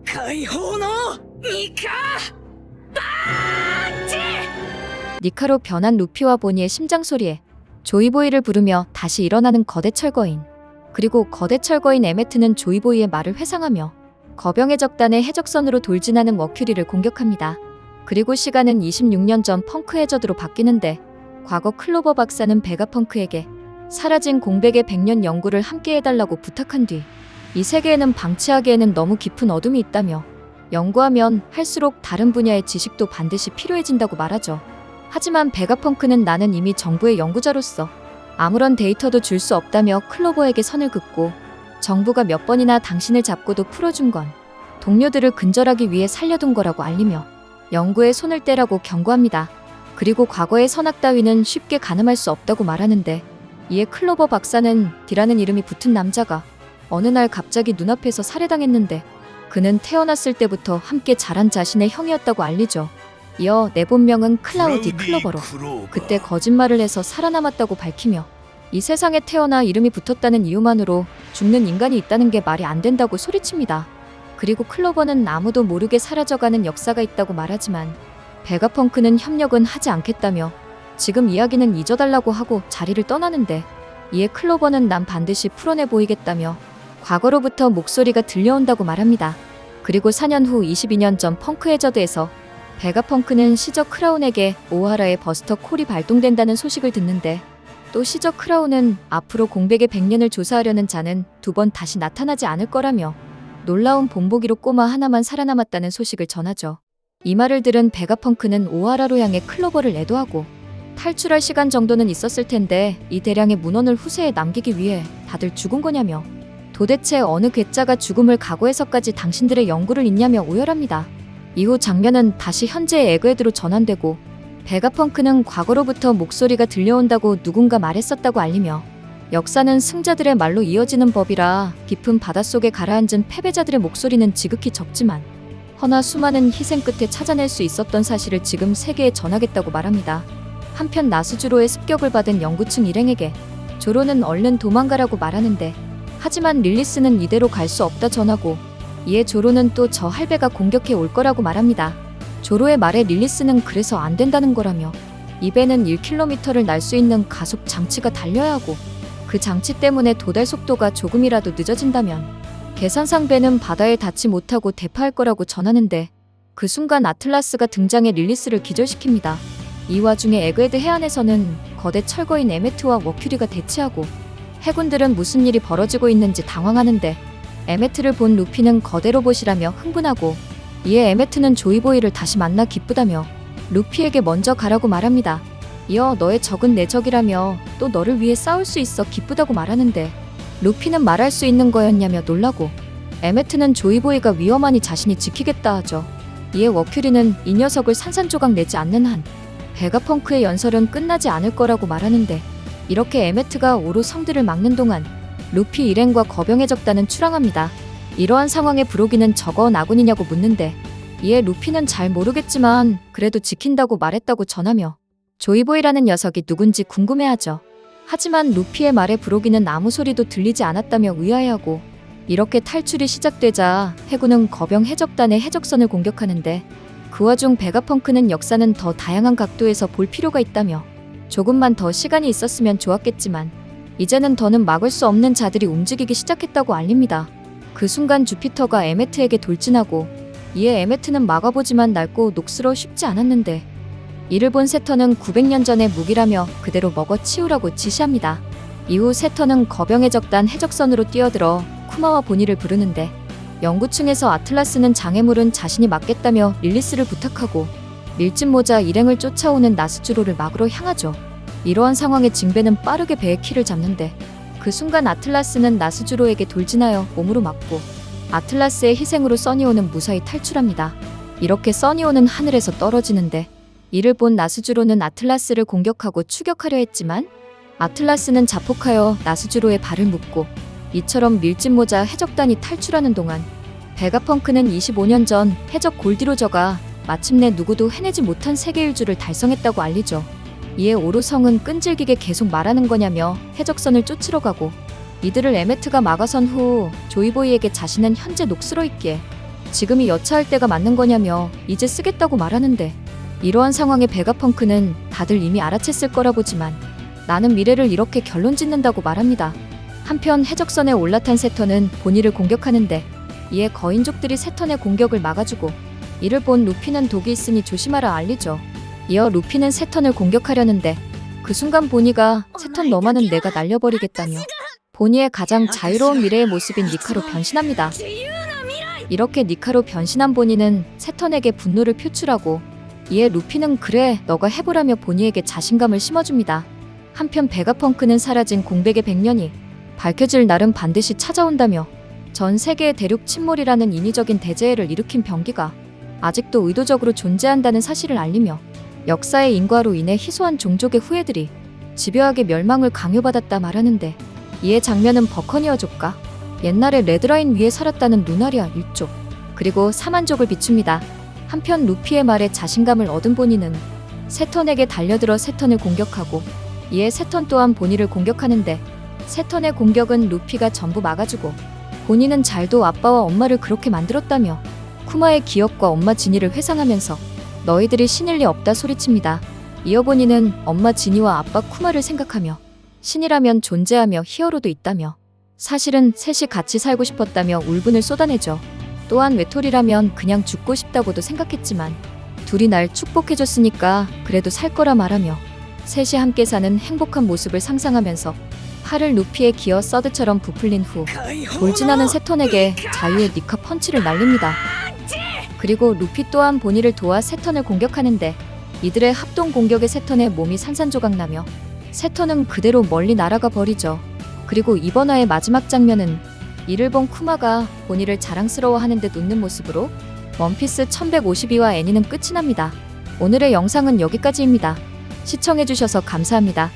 解放のニカバーチ。 니카로 변한 루피와 보니의 심장 소리에 조이보이를 부르며 다시 일어나는 거대 철거인. 그리고 거대 철거인 에메트는 조이보이의 말을 회상하며 거병의 적단의 해적선으로 돌진하는 머큐리를 공격합니다. 그리고 시간은 26년 전 펑크 해저드로 바뀌는데 과거 클로버 박사는 베가펑크에게 사라진 공백의 100년 연구를 함께 해달라고 부탁한 뒤 이 세계에는 방치하기에는 너무 깊은 어둠이 있다며 연구하면 할수록 다른 분야의 지식도 반드시 필요해진다고 말하죠. 하지만 베가펑크는 나는 이미 정부의 연구자로서 아무런 데이터도 줄 수 없다며 클로버에게 선을 긋고 정부가 몇 번이나 당신을 잡고도 풀어준 건 동료들을 근절하기 위해 살려둔 거라고 알리며 연구에 손을 떼라고 경고합니다. 그리고 과거의 선악 따위는 쉽게 가늠할 수 없다고 말하는데 이에 클로버 박사는 디라는 이름이 붙은 남자가 어느 날 갑자기 눈앞에서 살해당했는데 그는 태어났을 때부터 함께 자란 자신의 형이었다고 알리죠. 이어 내 본명은 클라우디 클로버로 그때 거짓말을 해서 살아남았다고 밝히며 이 세상에 태어나 이름이 붙었다는 이유만으로 죽는 인간이 있다는 게 말이 안 된다고 소리칩니다. 그리고 클로버는 아무도 모르게 사라져가는 역사가 있다고 말하지만 베가펑크는 협력은 하지 않겠다며 지금 이야기는 잊어달라고 하고 자리를 떠나는데 이에 클로버는 난 반드시 풀어내 보이겠다며 과거로부터 목소리가 들려온다고 말합니다. 그리고 4년 후 22년 전 펑크 해저드에서 베가펑크는 시저 크라운에게 오하라의 버스터 콜이 발동된다는 소식을 듣는데 또 시저 크라운은 앞으로 공백의 100년을 조사하려는 자는 2번 다시 나타나지 않을 거라며 놀라운 본보기로 꼬마 하나만 살아남았다는 소식을 전하죠. 이 말을 들은 베가펑크는 오하라로 향해 클로버를 애도하고 탈출할 시간 정도는 있었을 텐데 이 대량의 문헌을 후세에 남기기 위해 다들 죽은 거냐며 도대체 어느 괴짜가 죽음을 각오해서까지 당신들의 연구를 잊냐며 오열합니다. 이후 장면은 다시 현재의 에그헤드로 전환되고 베가펑크는 과거로부터 목소리가 들려온다고 누군가 말했었다고 알리며 역사는 승자들의 말로 이어지는 법이라 깊은 바닷속에 가라앉은 패배자들의 목소리는 지극히 적지만 허나 수많은 희생 끝에 찾아낼 수 있었던 사실을 지금 세계에 전하겠다고 말합니다. 한편 나스주로의 습격을 받은 연구층 일행에게 조로는 얼른 도망가라고 말하는데 하지만 릴리스는 이대로 갈 수 없다 전하고 이에 조로는 또 저 할배가 공격해 올 거라고 말합니다. 조로의 말에 릴리스는 그래서 안 된다는 거라며 이 배는 1km를 날 수 있는 가속 장치가 달려야 하고 그 장치 때문에 도달 속도가 조금이라도 늦어진다면 계산상 배는 바다에 닿지 못하고 대파할 거라고 전하는데 그 순간 아틀라스가 등장해 릴리스를 기절시킵니다. 이 와중에 에그헤드 해안에서는 거대 철거인 에메트와 워큐리가 대치하고 해군들은 무슨 일이 벌어지고 있는지 당황하는데 에메트를 본 루피는 거대 로봇이라며 흥분하고 이에 에메트는 조이보이를 다시 만나 기쁘다며 루피에게 먼저 가라고 말합니다. 이어 너의 적은 내 적이라며 또 너를 위해 싸울 수 있어 기쁘다고 말하는데 루피는 말할 수 있는 거였냐며 놀라고 에메트는 조이보이가 위험하니 자신이 지키겠다 하죠. 이에 워큐리는 이 녀석을 산산조각 내지 않는 한 베가펑크의 연설은 끝나지 않을 거라고 말하는데 이렇게 에메트가 오로 성들을 막는 동안 루피 일행과 거병의 적단은 출항합니다. 이러한 상황에 브로기는 저거 나군이냐고 묻는데 이에 루피는 잘 모르겠지만 그래도 지킨다고 말했다고 전하며 조이보이라는 녀석이 누군지 궁금해하죠. 하지만 루피의 말에 브로기는 아무 소리도 들리지 않았다며 의아해하고 이렇게 탈출이 시작되자 해군은 거병 해적단의 해적선을 공격하는데 그 와중 베가펑크는 역사는 더 다양한 각도에서 볼 필요가 있다며 조금만 더 시간이 있었으면 좋았겠지만 이제는 더는 막을 수 없는 자들이 움직이기 시작했다고 알립니다. 그 순간 주피터가 에메트에게 돌진하고 이에 에메트는 막아보지만 낡고 녹슬어 쉽지 않았는데 이를 본 세터는 900년 전의 무기라며 그대로 먹어 치우라고 지시합니다. 이후 세터는 거병의 적단 해적선으로 뛰어들어 쿠마와 보니를 부르는데 연구층에서 아틀라스는 장애물은 자신이 맡겠다며 릴리스를 부탁하고 밀짚 모자 일행을 쫓아오는 나스주로를 막으러 향하죠. 이러한 상황에 징베는 빠르게 배의 키를 잡는데 그 순간 아틀라스는 나스주로에게 돌진하여 몸으로 맞고 아틀라스의 희생으로 써니오는 무사히 탈출합니다. 이렇게 써니오는 하늘에서 떨어지는데 이를 본 나스주로는 아틀라스를 공격하고 추격하려 했지만 아틀라스는 자폭하여 나스주로의 발을 묶고 이처럼 밀짚 모자 해적단이 탈출하는 동안 베가펑크는 25년 전 해적 골디로저가 마침내 누구도 해내지 못한 세계 일주를 달성했다고 알리죠. 이에 오로성은 끈질기게 계속 말하는 거냐며 해적선을 쫓으러 가고 이들을 에메트가 막아선 후 조이보이에게 자신은 현재 녹슬어 있기에 지금이 여차할 때가 맞는 거냐며 이제 쓰겠다고 말하는데, 이러한 상황에 베가펑크는 다들 이미 알아챘을 거라 보지만 나는 미래를 이렇게 결론 짓는다고 말합니다. 한편 해적선에 올라탄 세턴은 보니를 공격하는데, 이에 거인족들이 세턴의 공격을 막아주고 이를 본 루피는 독이 있으니 조심하라 알리죠. 이어 루피는 세턴을 공격하려는데 그 순간 보니가 세턴 너만은 내가 날려버리겠다며 보니의 가장 자유로운 미래의 모습인 니카로 변신합니다. 이렇게 니카로 변신한 보니는 세턴에게 분노를 표출하고, 이에 루피는 그래 너가 해보라며 보니에게 자신감을 심어줍니다. 한편 베가펑크는 사라진 공백의 100년이 밝혀질 날은 반드시 찾아온다며 전 세계의 대륙 침몰이라는 인위적인 대재해를 일으킨 병기가 아직도 의도적으로 존재한다는 사실을 알리며 역사의 인과로 인해 희소한 종족의 후예들이 집요하게 멸망을 강요받았다 말하는데, 이에 장면은 버커니어족과 옛날에 레드라인 위에 살았다는 루나리아 일족 그리고 사만족을 비춥니다. 한편 루피의 말에 자신감을 얻은 보니는 세턴에게 달려들어 세턴을 공격하고, 이에 세턴 또한 보니를 공격하는데 세턴의 공격은 루피가 전부 막아주고, 보니는 잘도 아빠와 엄마를 그렇게 만들었다며 쿠마의 기억과 엄마 지니를 회상하면서 너희들이 신일 리 없다 소리칩니다. 이어 보니는 엄마 지니와 아빠 쿠마를 생각하며 신이라면 존재하며 히어로도 있다며 사실은 셋이 같이 살고 싶었다며 울분을 쏟아내죠. 또한 외톨이라면 그냥 죽고 싶다고도 생각했지만 둘이 날 축복해줬으니까 그래도 살 거라 말하며 셋이 함께 사는 행복한 모습을 상상하면서 팔을 루피의 기어 서드처럼 부풀린 후 돌진하는 세턴에게 자유의 니카 펀치를 날립니다. 그리고 루피 또한 보니를 도와 세턴을 공격하는데, 이들의 합동 공격에 세턴의 몸이 산산조각나며 세턴은 그대로 멀리 날아가 버리죠. 그리고 이번 화의 마지막 장면은 이를 본 쿠마가 보니를 자랑스러워하는 듯 웃는 모습으로 원피스 1152화 애니는 끝이 납니다. 오늘의 영상은 여기까지입니다. 시청해주셔서 감사합니다.